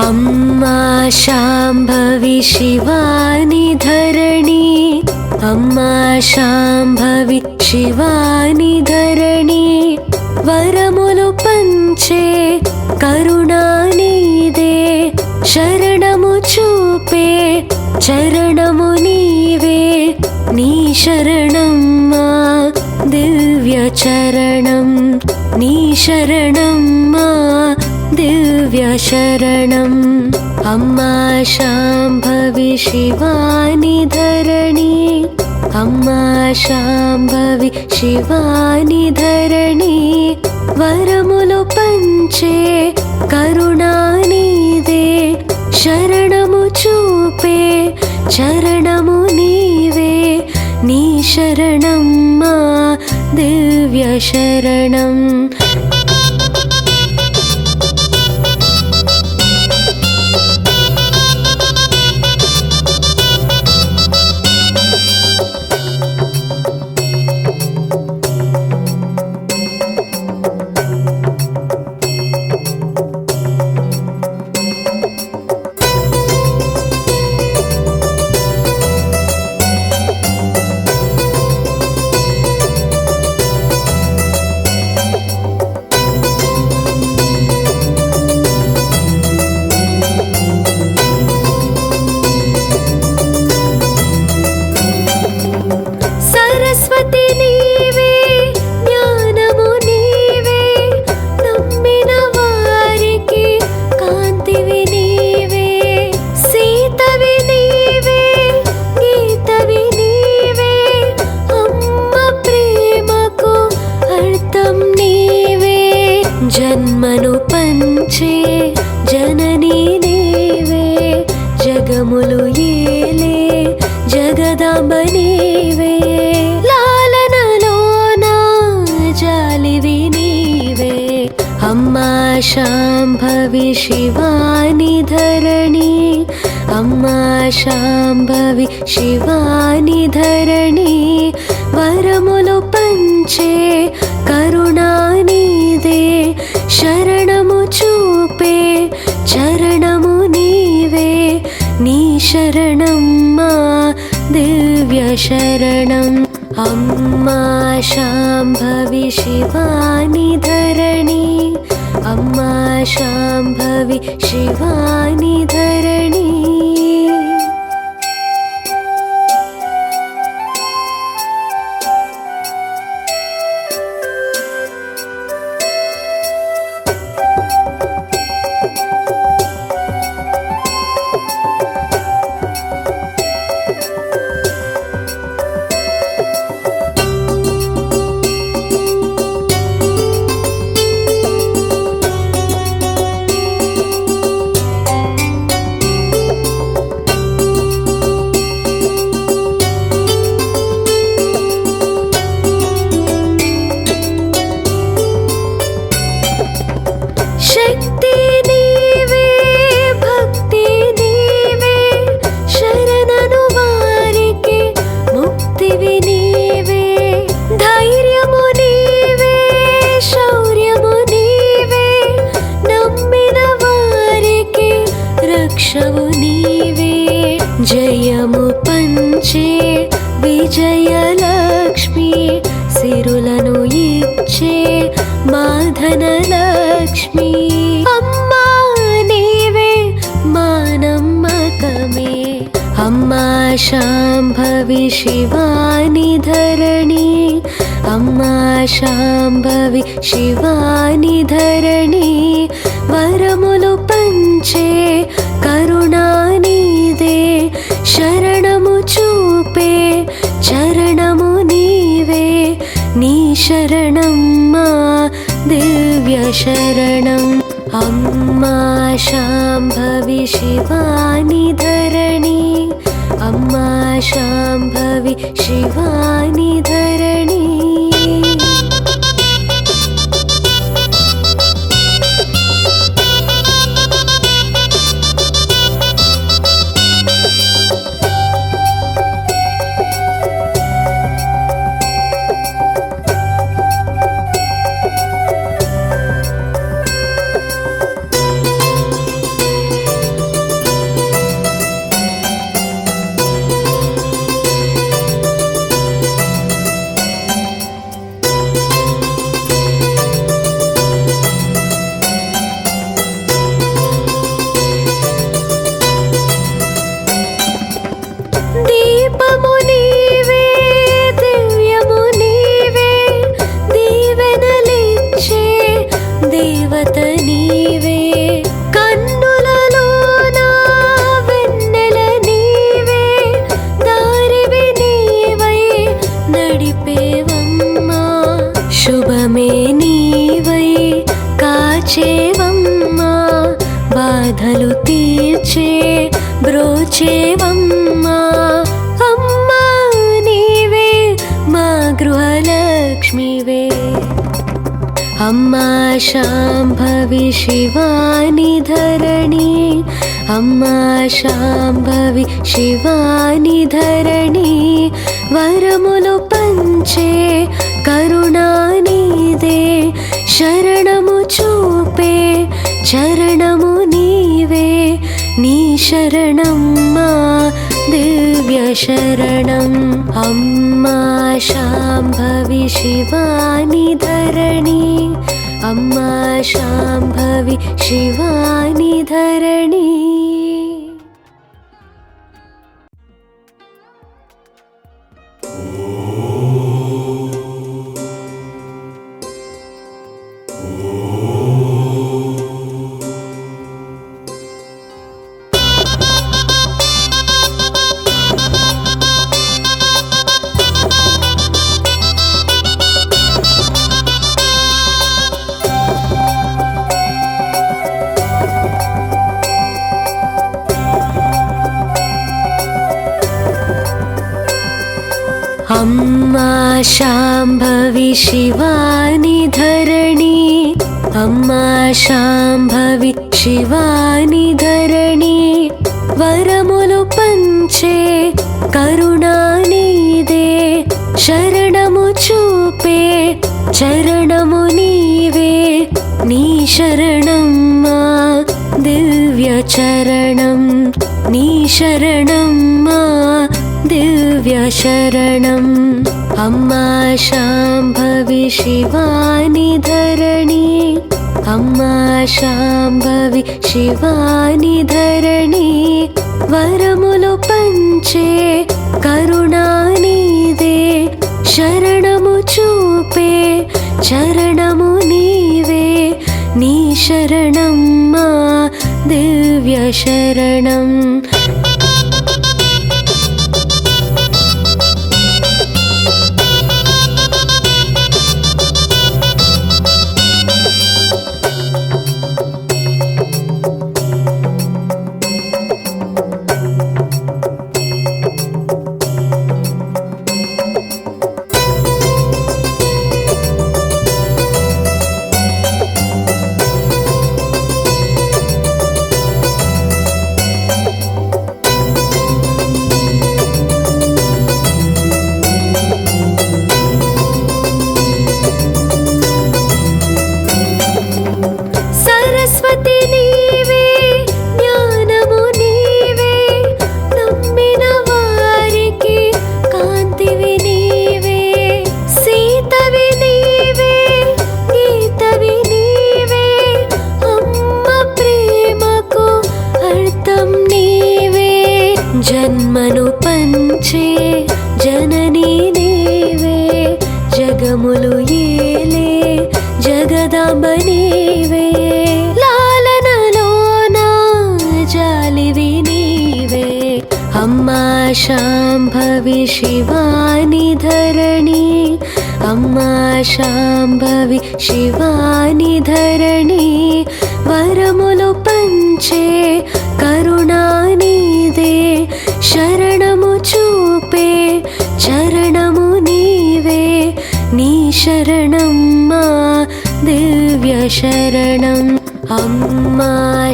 अम्मा शाम्भवी शिवानि धरणी, अम्मा शाम्भवी शिवानि धरणी, वरमुलु पंचे करुणानिदे, शरणमु चूपे चरणमु नीवे, नी शरणम्मा दिव्य चरणं, नी शरणम्मा दिव्य शरणम्। अम्मा शाम्भवी शिवानि धरणी, अम्मा शाम्भवी शिवानि धरणी, वरमुलु पंचे करुणानिदे, शरणमु चूपे चरणमु नीवे, नी शरणम्मा दिव्य शरणम्। जन्मनु पंचे जननी नीवे, जगमुलु येले जगदांब नीवे, लालनलोना जालिवि नीवे। अम्मा शाम्भवी शिवानि धरणी, अम्मा शाम्भवी शिवानि धरणी, वरमुलु पंचे करुणानिदे, शरणमु चूपे चरणमु नीवे, नी शरणम्मा दिव्य शरणम्। अम्मा शाम्भवी शिवानि धरणी, अम्मा शाम्भवी शिवानि धरणी। जयमु पंचे विजयलक्ष्मी, सिरुలను इच्चे माधनलक्ष्मी। अम्मा नीवे मा नम्मकमे, अम्मा शाम्भवी शिवानि धरणी, अम्मा शाम्भवी शिवानि धरणी, वरमुलु पंचे करुणानिदे, शरणमु चूपे चरणमु नीवे, नी शरणम्मा दिव्य शरणम्। अम्मा शाम्भवी शिवानि धरणी, अम्मा शाम्भवी शिवानि धरणी। నీవే కన్నులలోన వెన్నెల నీవే దారివి నీవై నడిపేవమ్మా శుభమే నీవై కాచేవమ్మా బాధలు తీర్చే బ్రోచేవమ్మా అమ్మా నీవే మా గృహలక్ష్మివే అమ్మా శాంభవి శివాని ధరణి అమ్మా శాంభవి శివాని ధరణి వరములు పంచే కరుణానిదే శరణము చూపే చరణము నీవే నీ శరణం మా దివ్య శరణం అమ్మా శాంభవి శివాని ధరణి అమ్మా శాంభవి శివాని ధరణి అమ్మా శాంభవి శివాని ధరణి అమ్మా శాంభవి శివాని ధరణి వరములు పంచే కరుణానిదే శరణము చూపే చరణము నీవే నీ శరణం మా దివ్య చరణం నీ శరణం మా దివ్య శరణం అమ్మా శాంభవి శివాని ధరణి అమ్మా శాంభవి శివాని ధరణి వరములు పంచే కరుణానిదే శరణము చూపే చరణము నీవే నీ శరణం మా దివ్య శరణం జన్మను పంచే జననీ నీవే జగములు ఏలే జగదాంబ నీవే లాలనలోన జాలివి నీవే అమ్మా శాంభవి శివాని ధరణి అమ్మా శాంభవి శివాని ధరణి వరములు పంచే కరుణానిదే శరణము చూపే చరణము నీవే నీ శరణం మా దివ్య శరణం అమ్మా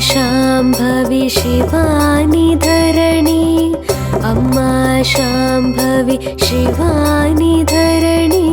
శాంభవి శివాని ధరణి అమ్మా శాంభవి శివాని ధరణి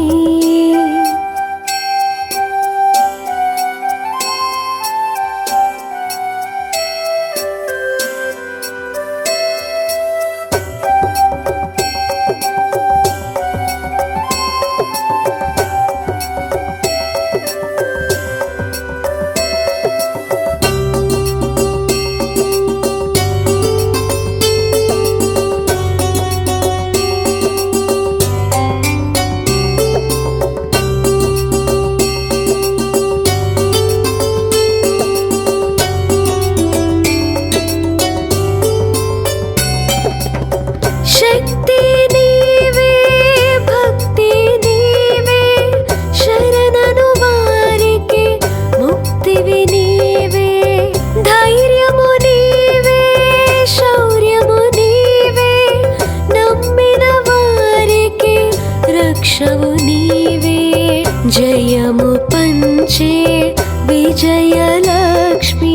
భాగ్యలక్ష్మి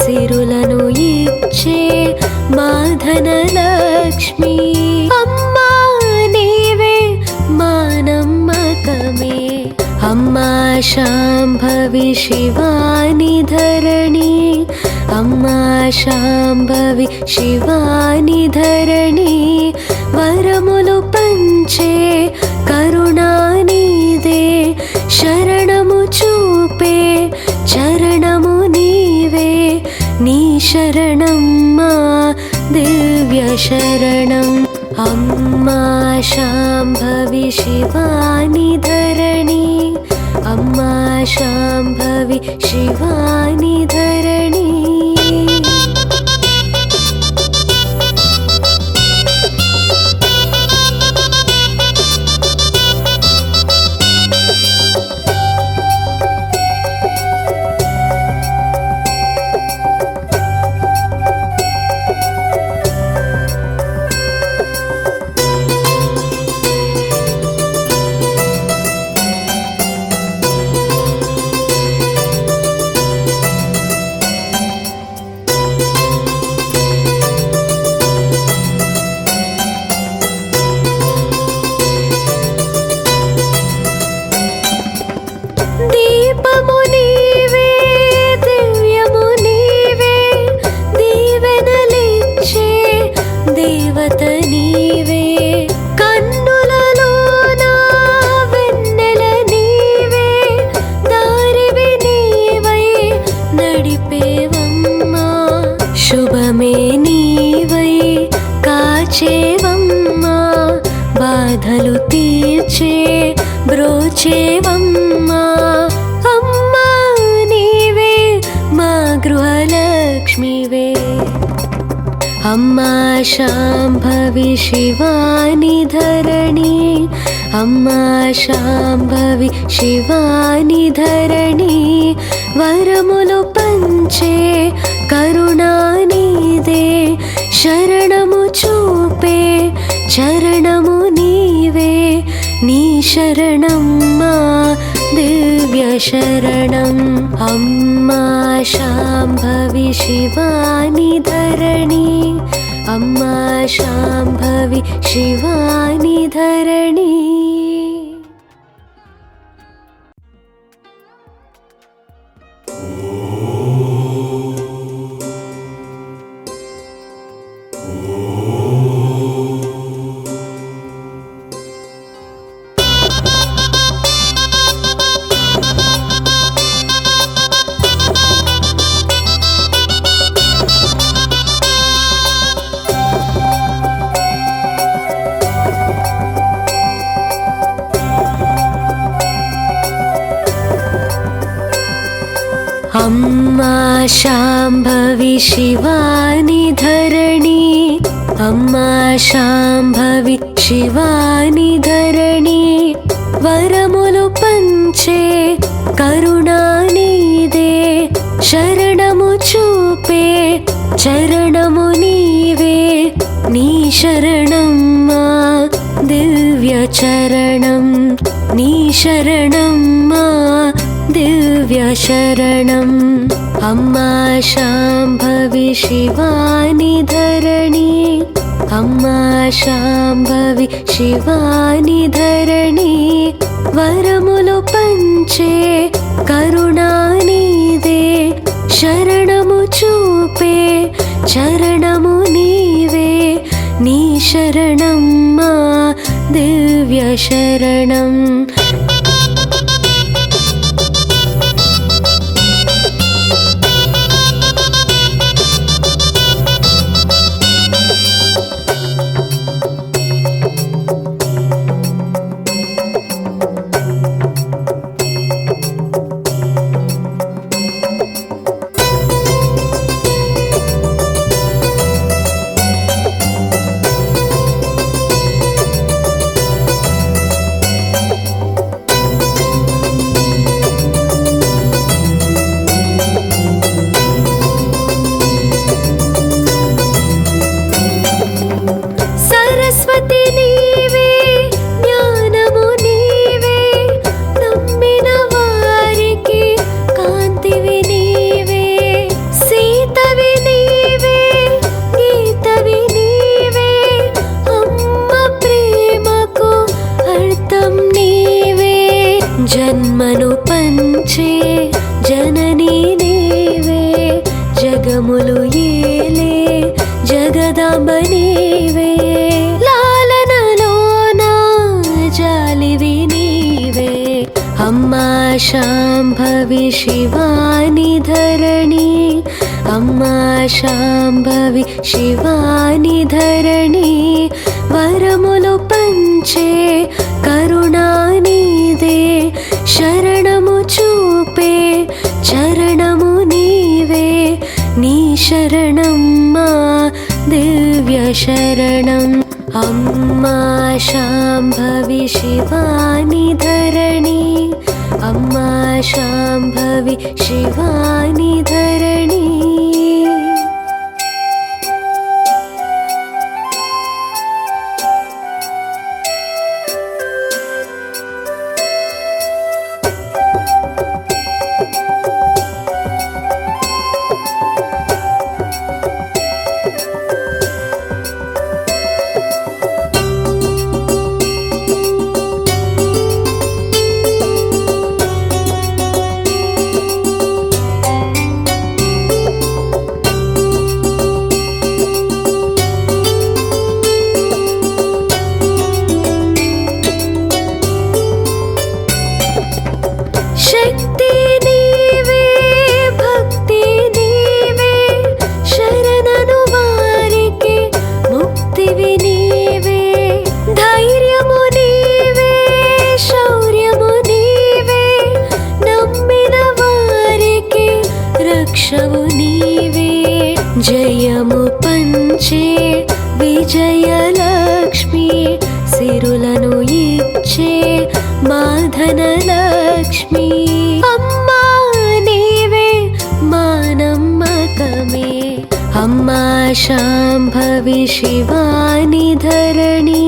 సిరులను ఇచ్చే మా ధనలక్ష్మి అమ్మా నీవే మా నమ్మకమే అమ్మా శాంభవి శివాని ధరణి అమ్మా శాంభవి శివాని ధరణి వరములు పంచే కరుణానిదే శరణము చూపే చరణము నీవే నీ శరణం మా దివ్య శరణం అమ్మా శాంభవి శివాని ధరణి అమ్మా శాంభవి శివాని ధరణి దీపము నీవే దివ్యము నీవే దీవెనలిచ్చే దేవత నీవే కన్నులలోన వెన్నెల నీవే దారివి నీవై నడిపేవమ్మా శుభమే నీవై కాచేవమ్మా బాధలు తీర్చే బ్రోచేవమ్మా అమ్మా నీవే మా గృహలక్ష్మివే అమ్మా శాంభవి శివాని ధరణి అమ్మా శాంభవి శివాని ధరణి వరములు పంచే కరుణానిదే శరణము చూపే చరణము నీవే నీ శరణం మా దివ్య శరణం అమ్మా శాంభవి శివాని ధరణి అమ్మా శాంభవి శివాని ధరణి అమ్మా శాంభవి శివాని ధరణి అమ్మా శాంభవి శివాని ధరణి వరములు పంచే కరుణానిదే శరణము చూపే చరణము నీవే నీ శరణం మా దివ్య చరణం నీ శరణం మా దివ్య శరణం అమ్మా శాంభవి శివాని ధరణి అమ్మా శాంభవి శివాని ధరణి వరములు పంచే కరుణానిదే శరణము చూపే చరణము నీవే నీ శరణం మా దివ్య శరణం शाम्भवी शिवानि धरणी अम्मा शाम्भवी शिवानि धरणी वरमुलु पंचे करुणानिदे शरणमु चूपे चरणमु नीवे नी शरणम्मा दिव्य शरणम् अम्मा शाम्भवी शिवानि धरणी अम्मा शाम्भवी शिवानि धरणी जयमु पंचे विजयलक्ष्मी सिरुलनु इच्चे माधनलक्ष्मी अम्मा नीवे मानम्मकमे अम्मा शाम्भवी शिवानि धरणी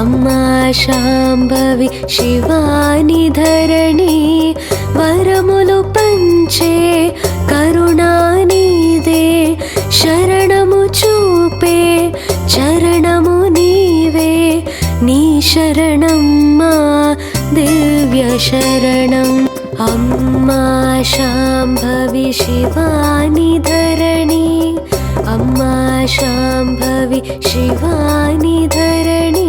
अम्मा शाम्भवी शिवानि धरणी वरमुलु पंचे करुणानिदे शरणमु चूपे चरणमु नीवे नी शरणम्मा दिव्य शरणम् अम्मा शाम्भवी शिवानि धरणी अम्मा शाम्भवी शिवानि धरणी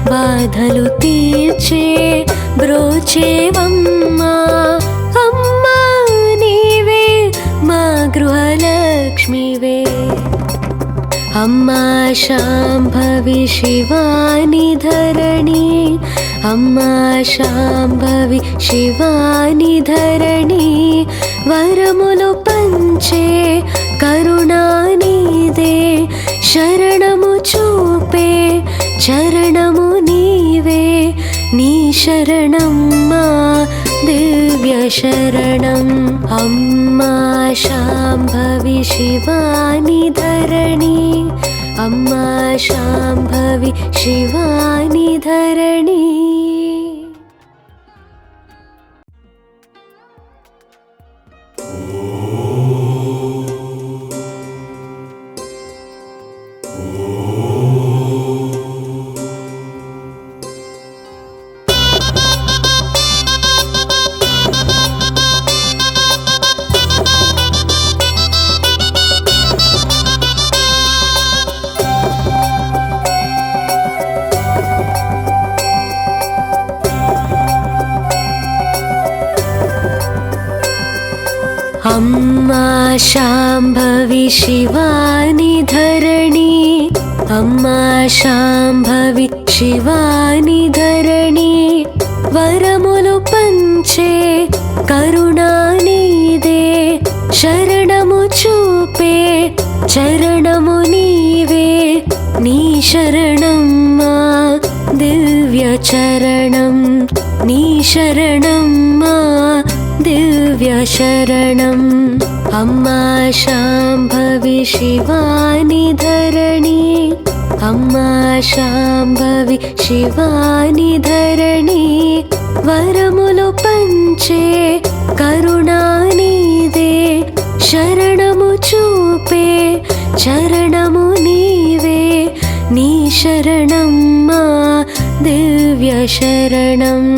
బాధలు తీర్చే బ్రోచేవమ్మా అమ్మా నీవే మా గృహలక్ష్మివే అమ్మా శాంభవి శివాని ధరణి అమ్మా శాంభవి శివాని ధరణి వరములు పంచే కరుణానిదే శరణము చూపే చరణము నీవే నీ శరణమ్మా దివ్య శరణం అమ్మా శాంభవి శివాని ధరణి అమ్మా శాంభవి శివాని ధరణి అమ్మా శాంభవి శివాని ధరణి अम्मा शाम्भवी शिवानि धरणी वरमुलु पंचे करुणानिदे शरणमु चूपे चरणमु नीवे नी शरणम्मा दिव्य चरणं नी शरणम्मा दिव्य शरणम् अम्मा शाम्भवी शिवानि धरणी अम्मा शाम्भवी शिवानि धरणी वरमुलु पंचे करुणानिदे शरणमु चूपे चरणमु नीवे नी शरणम्मा दिव्य शरणम्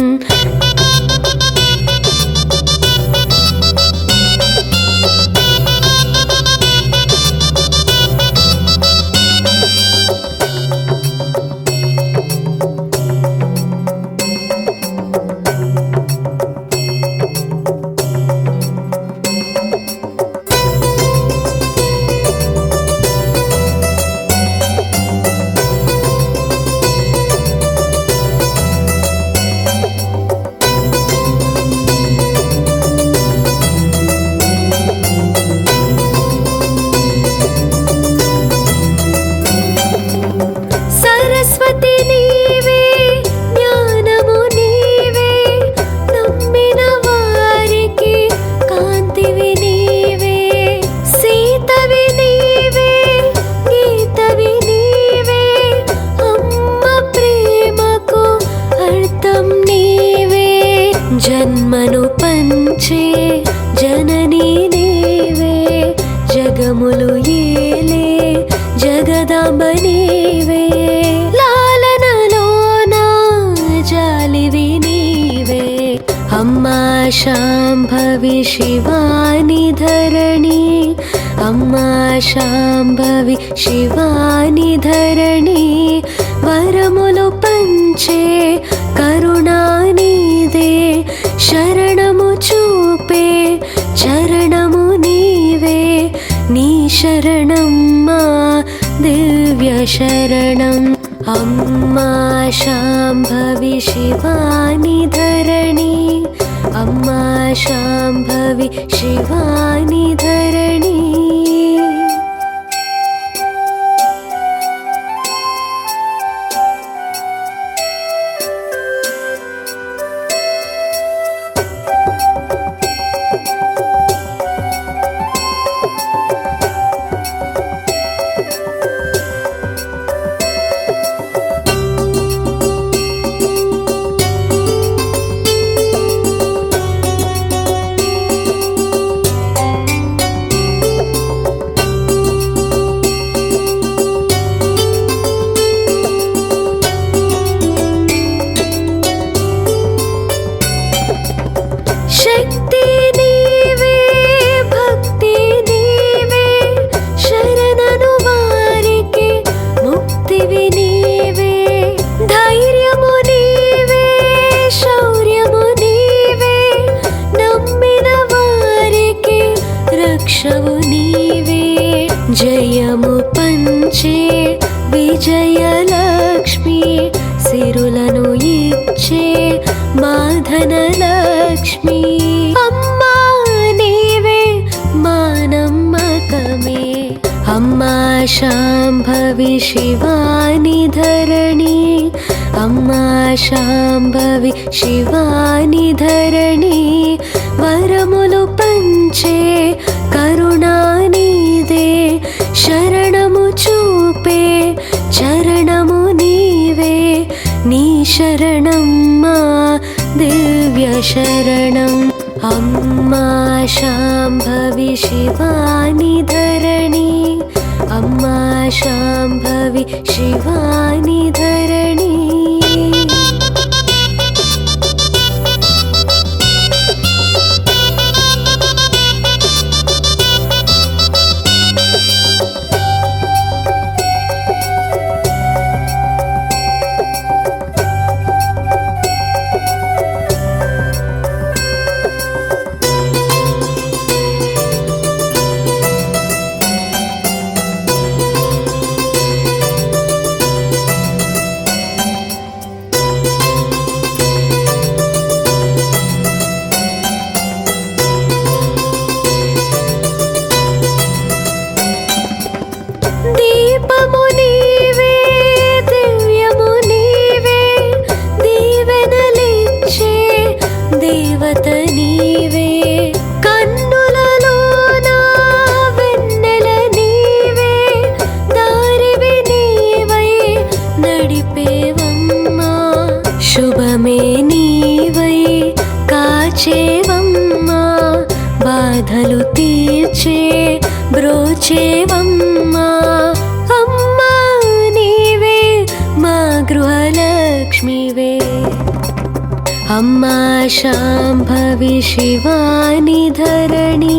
जन्मनु पंचे जननी नीवे जगमुलु येले जगदांब नीवे लालनलोना जालिवि नीवे अम्मा शाम्भवी शिवानि धरणी अम्मा शाम्भवी शिवानि धरणी वरमुलु पंचे करुणानिदे शरणमु चूपे चरणमु नीवे नी शरणम्मा दिव्य शरणम् अम्मा शाम्भवी शिवानि धरणी अम्मा शाम्भवी शिवानि धरणी जयमु पंचे विजयलक्ष्मी सिरुलनु इच्चे माधनलक्ष्मी अम्मा नीवे मानम्मकमे अम्मा शाम्भवी शिवानि धरणी अम्मा शाम्भवी शिवानि धरणी वरमुलु पंचे करुणानिदे शरणमु चूपे चरणमु नीवे नी शरणम्मा दिव्य शरणम् अम्मा शाम्भवी शिवानि धरणी अम्मा शाम्भवी शिवानि धरणी దేవత నీవే కన్నులలోన వెన్నెల నీవే దారివి నీవై నడిపేవమ్మా శుభమే నీవై కాచేవమ్మా బాధలు తీర్చే బ్రోచేవమ్మా అమ్మా నీవే మా గృహలక్ష్మివే అమ్మా శాంభవి శివాని ధరణి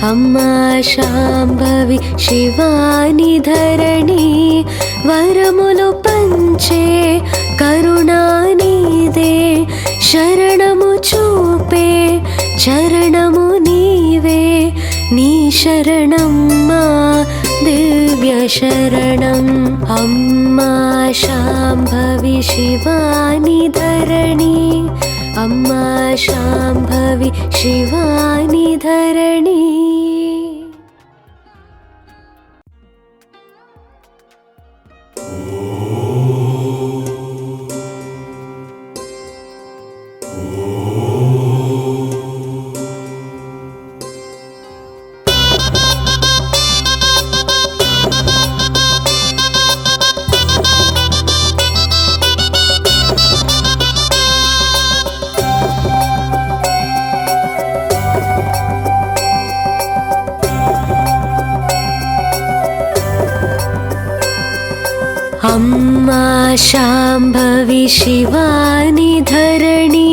అమ్మా శాంభవి శివాని ధరణి వరములు పంచే కరుణానిదే శరణము చూపే చరణము నీవే నీ శరణం మా దివ్య శరణం అమ్మా శాంభవి శివాని ధరణి అమ్మా శాంభవి శివాని ధరణి అమ్మా శాంభవి శివాని ధరణి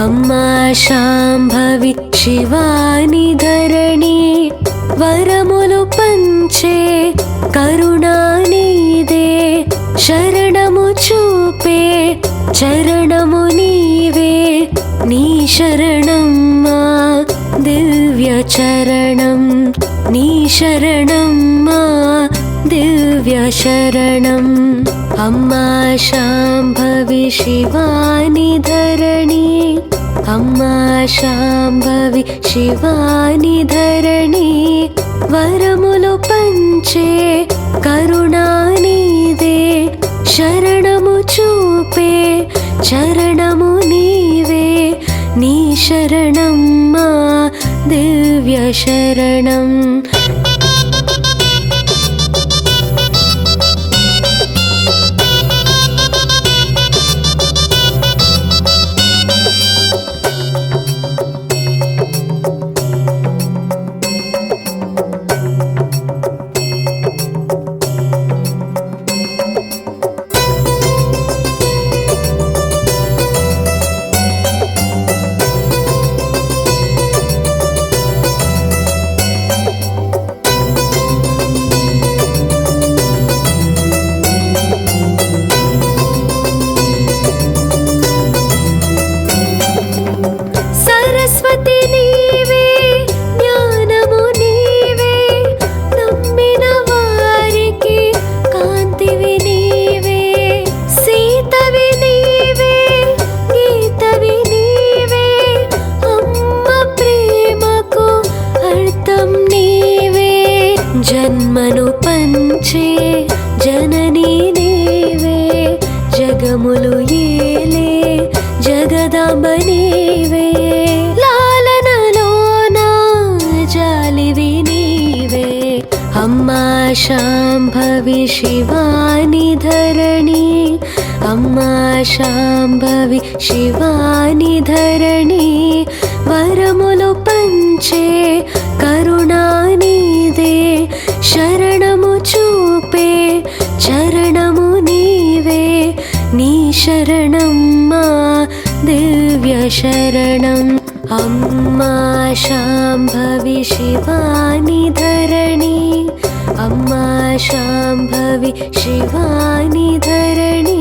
అమ్మా శాంభవి శివాని ధరణి వరములు పంచే కరుణానిదే శరణము చూపే చరణము నీవే నీ శరణం మా దివ్య చరణం నీ శరణం మా దివ్య శరణం అమ్మా శాంభవి శివాని ధరణి అమ్మా శాంభవి శివాని ధరణి వరములు పంచే కరుణానిదే శరణము చూపే చరణము నీవే నీ శరణం మా దివ్య శరణం జన్మను పంచే జననీ నీవే జగములు ఏలే జగదాంబ నీవే లాలనలోన జాలివి నీవే అమ్మా శాంభవి శివాని ధరణి అమ్మా శాంభవి శివాని ధరణి వరములు పంచే కరుణానిదే శరణము చూపే చరణము నీవే నీ శరణం మా దివ్య శరణం అమ్మా శాంభవి శివాని ధరణి అమ్మా శాంభవి శివాని ధరణి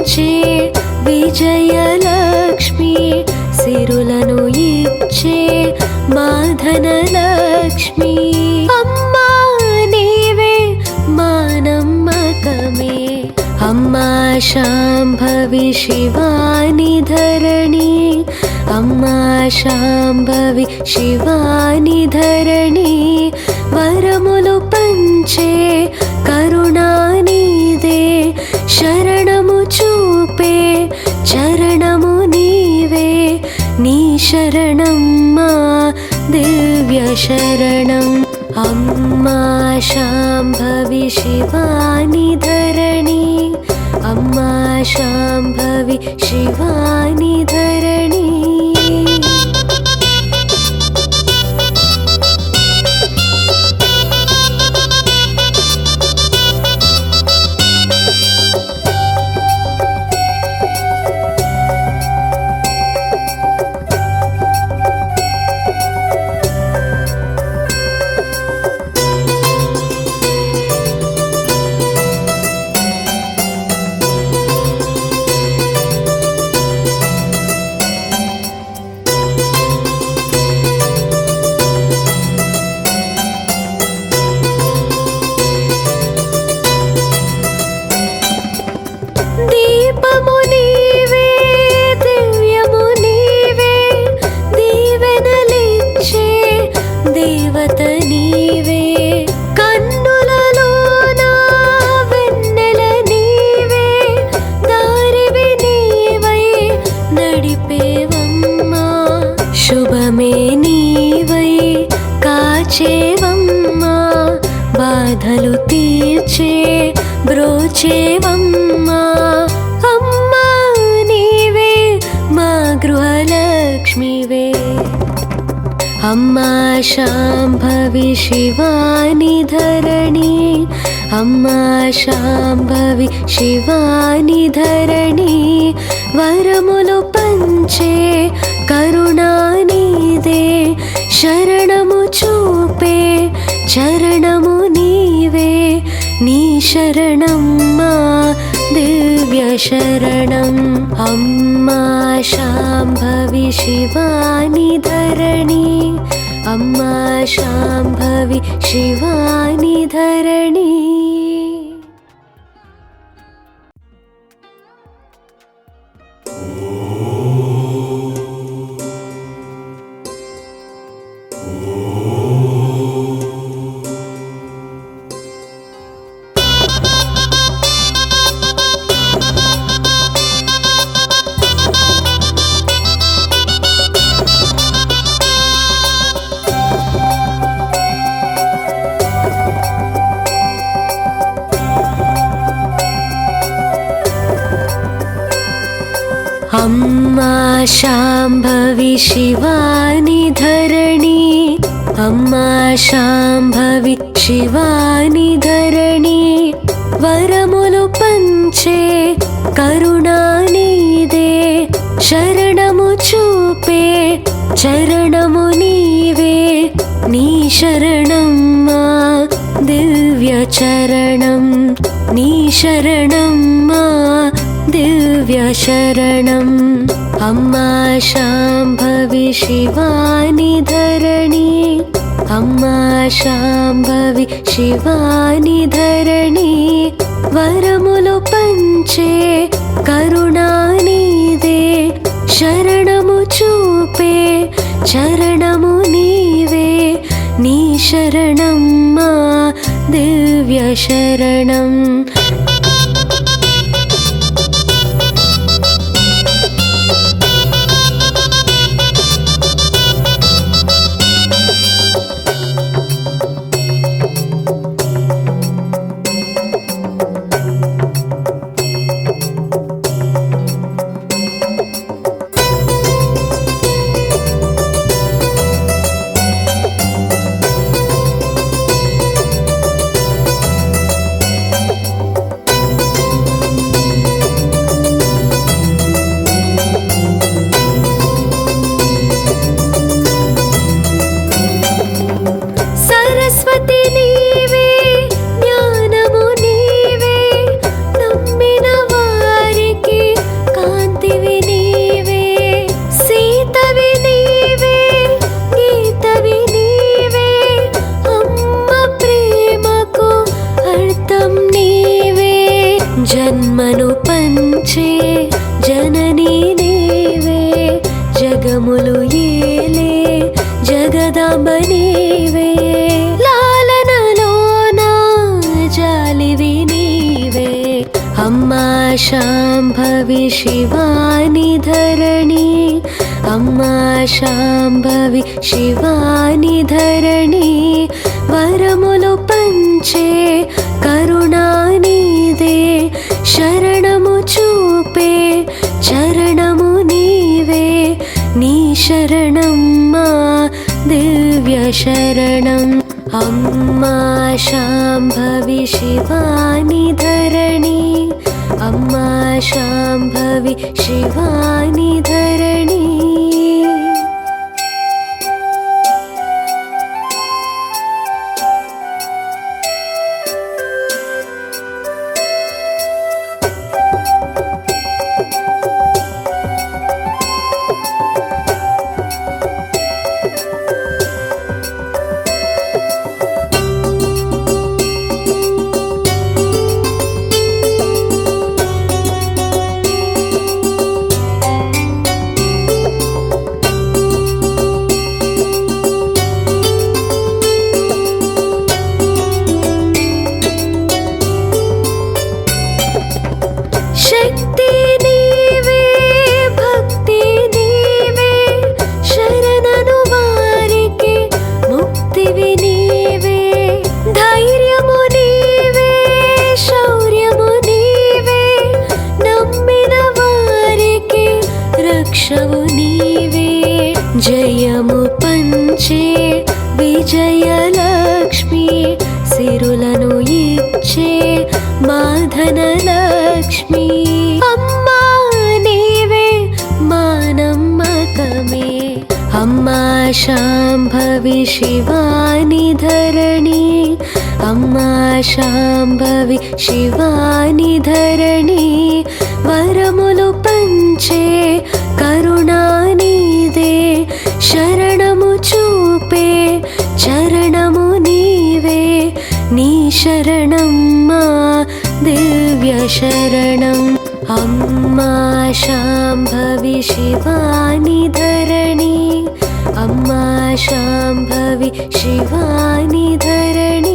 పంచే విజయలక్ష్మి సిరులను ఇచ్చే మా ధనలక్ష్మి అమ్మా నీవే మా నమ్మకమే అమ్మా శాంభవి శివాని ధరణి అమ్మా శాంభవి శివాని ధరణి వరములు పంచే కరుణానిదే శరణము చూపే చరణము నీవే నీ శరణం మా దివ్య శరణం అమ్మా శాంభవి శివాని ధరణి అమ్మా శాంభవి శివాని ధరణి దీపము నీవే దివ్యము నీవే దీవెనలిచ్చే దేవత నీవే కన్నులలోన వెన్నెల నీవే దారివి నీవై నడిపేవమ్మా శుభమే నీవై కాచేవమ్మా బాధలు తీర్చే బ్రోచేవమ్మా అమ్మా నీవే మా గృహలక్ష్మివే అమ్మా శాంభవి శివాని ధరణి అమ్మా శాంభవి శివాని ధరణి వరములు పంచే కరుణానిదే శరణము చూపే చరణము నీవే నీ శరణం మా దివ్య శరణం అమ్మా శాంభవి శివాని ధరణి అమ్మా శాంభవి శివాని ధరణి అమ్మా శాంభవి శివాని ధరణి అమ్మా శాంభవి శివాని ధరణి వరములు పంచే కరుణానిదే శరణము చూపే చరణము నీవే నీ శరణం మా దివ్య చరణం నీ శరణం మా దివ్య శరణం అమ్మా శాంభవి శివాని ధరణి అమ్మా శాంభవి శివాని ధరణి వరములు పంచే కరుణానిదే శరణము చూపే చరణము నీవే నీ శరణం మా దివ్య శరణం शाम्भवी शिवानि धरणी अम्मा शाम्भवी शिवानि धरणी वरमुलु पंचे करुणानिधे शरणमु चूपे चरणमु नीवे नी शरणम्मा दिव्य शरणम् अम्मा शाम्भवी शिवानि धरणी अम्मा शाम्भवी शिवानि धरणी जयमु पंचे विजयलक्ष्मी सिरुलनु इच्चे माधनलक्ष्मी अम्मा नीवे मानम्मकमे अम्मा शाम्भवी शिवानि धरणी अम्मा शाम्भवी शिवानि धरणी वरमुलु पंचे करुणानिधे शरणमु चूपे चरणमु नीवे नी शरणम्मा दिव्य शरणम् अम्मा शाम्भवी शिवानि धरणी अम्मा शाम्भवी शिवानि धरणी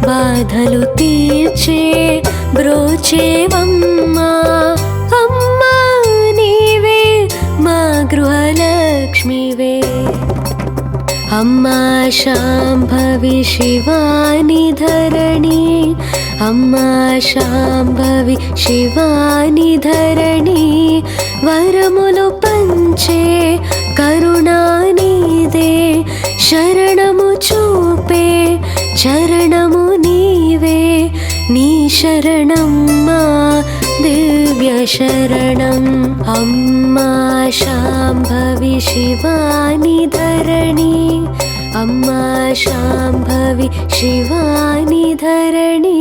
బాధలు తీర్చే బ్రోచేవమ్మా అమ్మా నీవే మా గృహలక్ష్మివే అమ్మా శాంభవి శివాని ధరణి అమ్మా శాంభవి శివాని ధరణి వరములు పంచే కరుణానిదే శరణము చూపే చరణము నీవే నీ శరణమ్మా దివ్య శరణం అమ్మా శాంభవి శివాని ధరణి అమ్మా శాంభవి శివాని ధరణి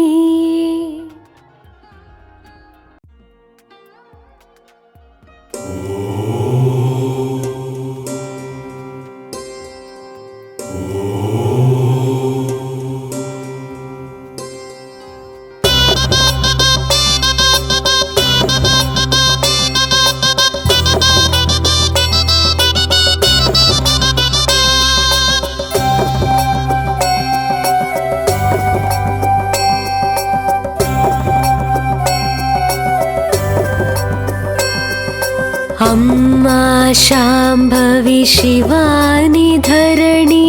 అమ్మా శాంభవి శివాని ధరణి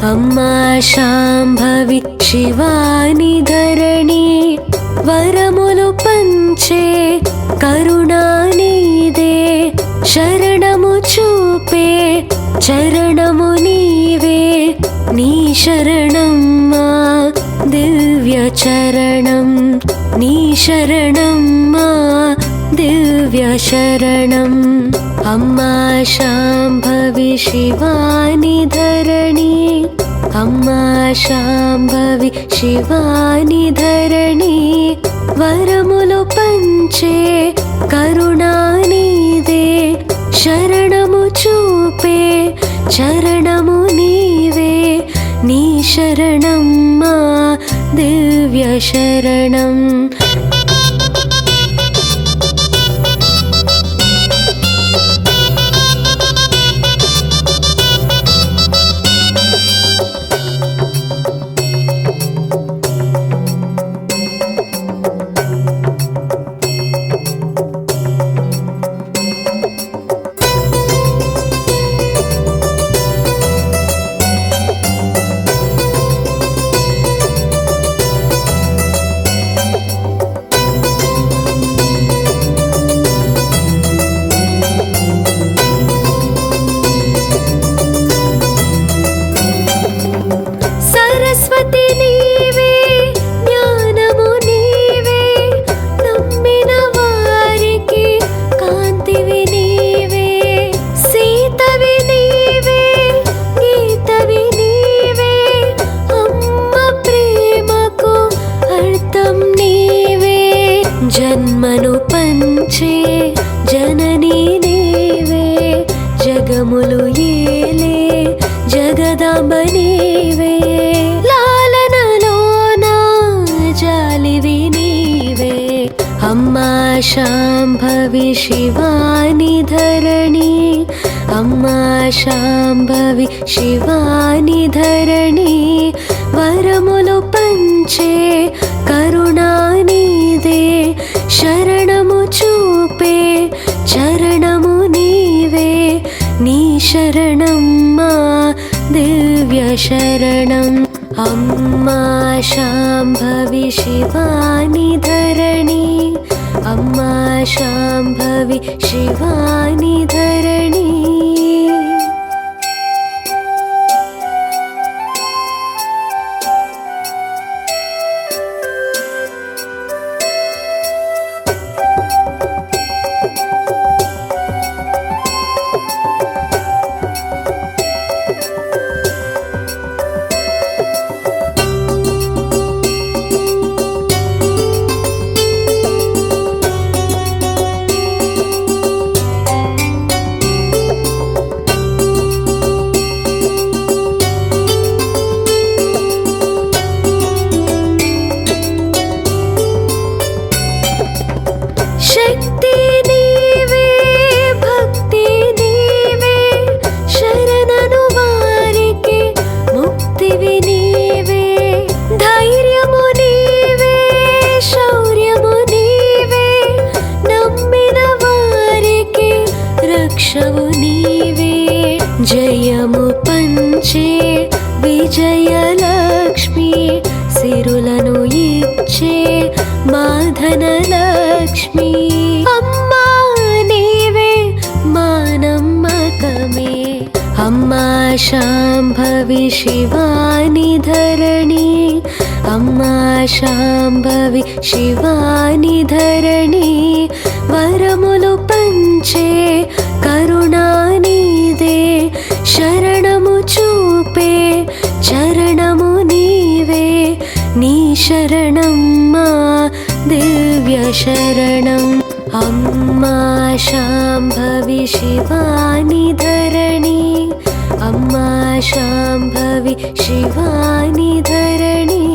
अम्मा शाम्भवी शिवानि धरणी वरमुलु पंचे करुणानीदे शरणमु चूपे चरणमु नीवे नी शरणम्मा दिव्य चरणं नी शरणम्मा दिव्य शरणम् अम्मा शाम्भवी शिवानि धरणी अम्मा शाम्भवी शिवानि धरणी वरमुलु पंचे करुणानीदे शरणमु चूपे चरणमु नीवे नी शरणम्मा दिव्य शरणम् जन्मनु पंचे जननी नीवे जगमुलु येले जगदांब नीवे लालनलोना जालिवि नीवे अम्मा शाम्भवी शिवानि धरणी अम्मा शाम्भवी शिवानि धरणी वरमुलु पंचे करुणानीदे शरणमु चूपे चरणमु नीवे नी शरणम्मा दिव्य शरणम् अम्मा शाम्भवी शिवानि धरणी अम्मा शाम्भवी शिवानि धरणी जयमु पंचे विजयलक्ष्मी सिरुलनु इच्चे माधनलक्ष्मी अम्मा नीवे मानम्मकमे अम्मा शाम्भवी शिवानि धरणी अम्मा शाम्भवी शिवानि धरणी वरमुलु पंचे करुणानीदे शरणमु चूपे चरणमु नीवे नी शरणम्मा दिव्य शरणम् अम्मा शाम्भवी शिवानि धरणी अम्मा शाम्भवी शिवानि धरणी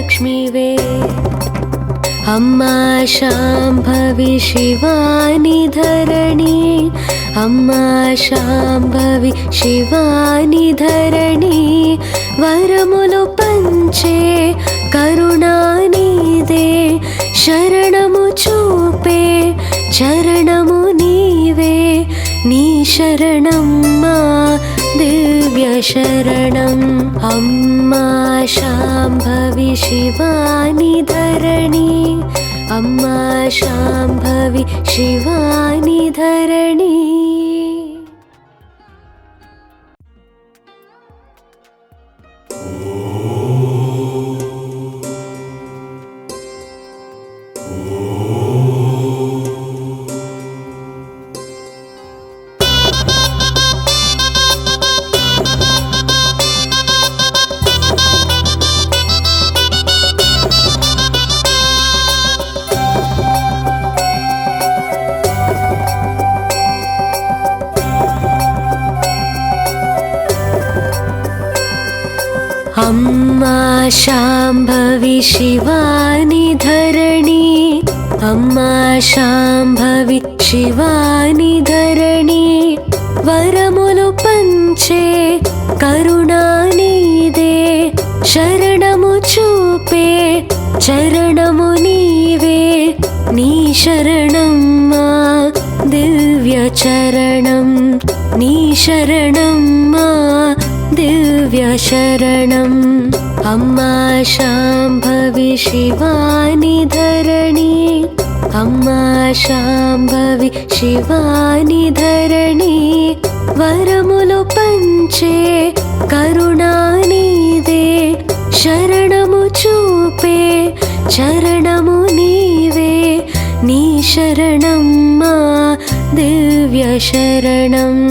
लक्ष्मीवे अम्मा शाम्भवी शिवानि धरणी अम्मा शाम्भवी शिवानि धरणी वरमुलु पंचे करुणानिदे शरणमु चूपे चरणमु नीवे नी शरणम्मा दिव्य शरणम् अम्मा शाम्भवी शिवानि धरणी अम्मा शाम्भवी शिवानि धरणी अम्मा शाम्भवी शिवानि धरणी अम्मा शाम्भवी शिवानि धरणी वरमुलु पंचे करुणानिदे शरणमु चूपे चरणमु नीवे नी शरणम्मा दिव्य चरणम् नी शरणम्मा दिव्य शरणम् अम्मा शाम्भवी शिवानि धरणी अम्मा शाम्भवी शिवानि धरणी वरमुलु पंचे करुणानिदे शरणमु चूपे चरणमु नीवे नी शरणम्मा दिव्य शरणम्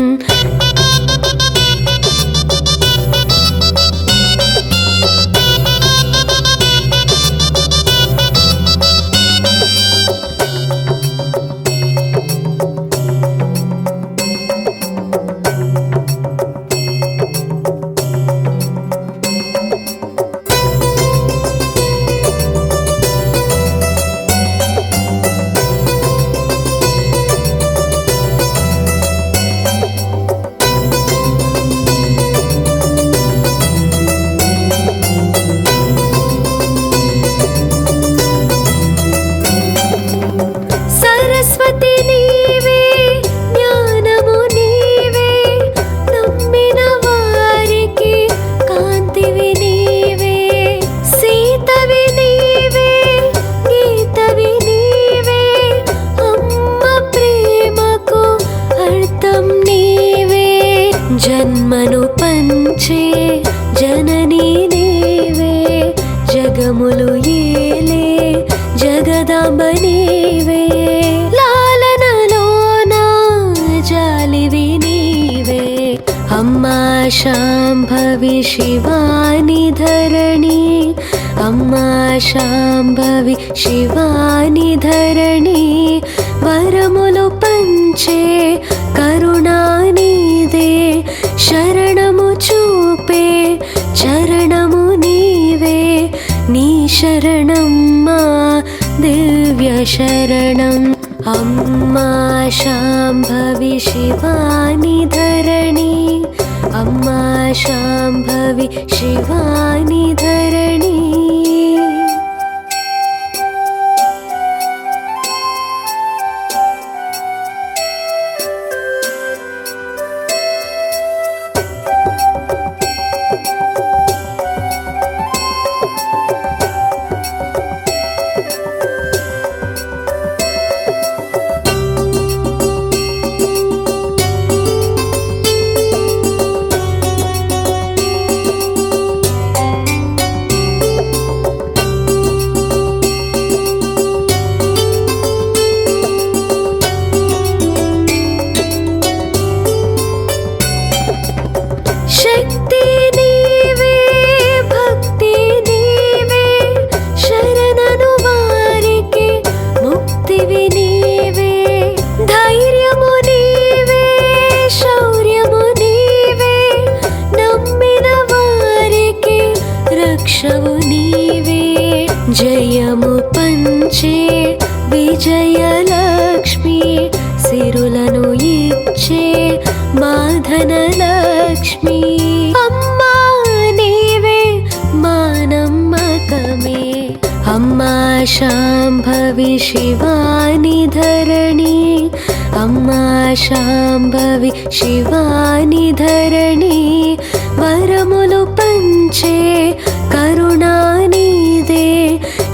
जन्मनु पंचे जननी नीवे जगमुलु येले जगदांब नीवे लालनलोना जालिवि नीवे अम्मा शाम्भवी शिवानि धरणी अम्मा शाम्भवी शिवानि धरणी वरमुलु पंचे करुणानिदे शरणमु चूपे चरणमु नीवे नी शरणम्मा दिव्य शरणम् अम्मा शाम्भवी शिवानि धरणी अम्मा शाम्भवी शिवानि धरणी జయము పంచే విజయలక్ష్మి సిరులను ఇచ్చే మాధనలక్ష్మి అమ్మా నీవే మా నమ్మకమే అమ్మా శాంభవి శివాని ధరణి అమ్మా శాంభవి శివాని ధరణి వరములు పంచే కరుణానిదే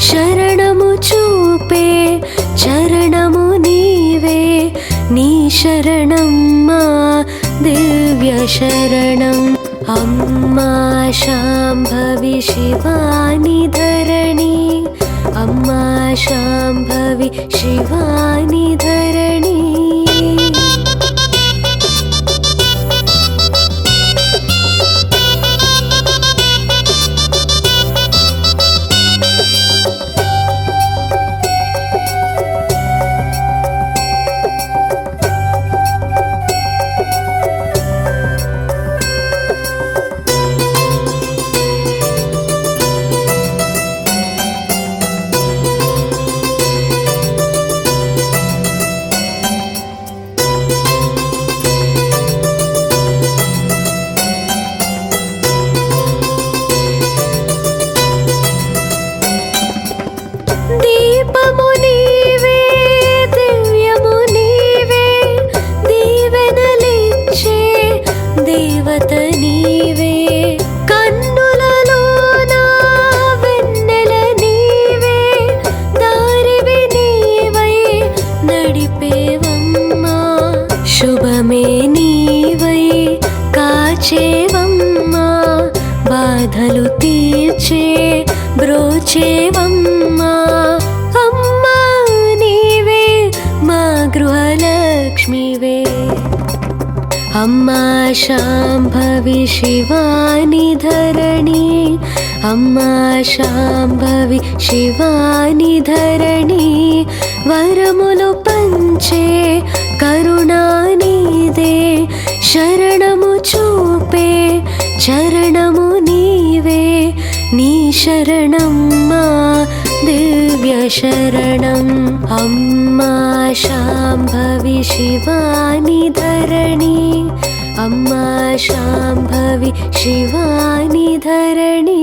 శరణము చూపే చరణము నీవే నీ శరణం మా దివ్య శరణం అమ్మా శాంభవి శివాని ధరణి అమ్మా శాంభవి శివాని ధరణి దీపము నీవే దివ్యము నీవే దీవెనలిచ్చే దేవత నీవే కన్నులలోన వెన్నెల నీవే దారివి నీవై నడిపేవమ్మా శుభమే నీవై కాచేవమ్మా బాధలు తీర్చే బ్రోచేవమ్మా అమ్మా నీవే మా గృహలక్ష్మివే అమ్మా శాంభవి శివాని ధరణి అమ్మా శాంభవి శివాని ధరణి వరములు పంచే కరుణానిదే శరణము చూపే చరణము నీవే నీ శరణం మా దివ్య శరణం అమ్మా శాంభవి శివాని ధరణి అమ్మా శాంభవి శివాని ధరణి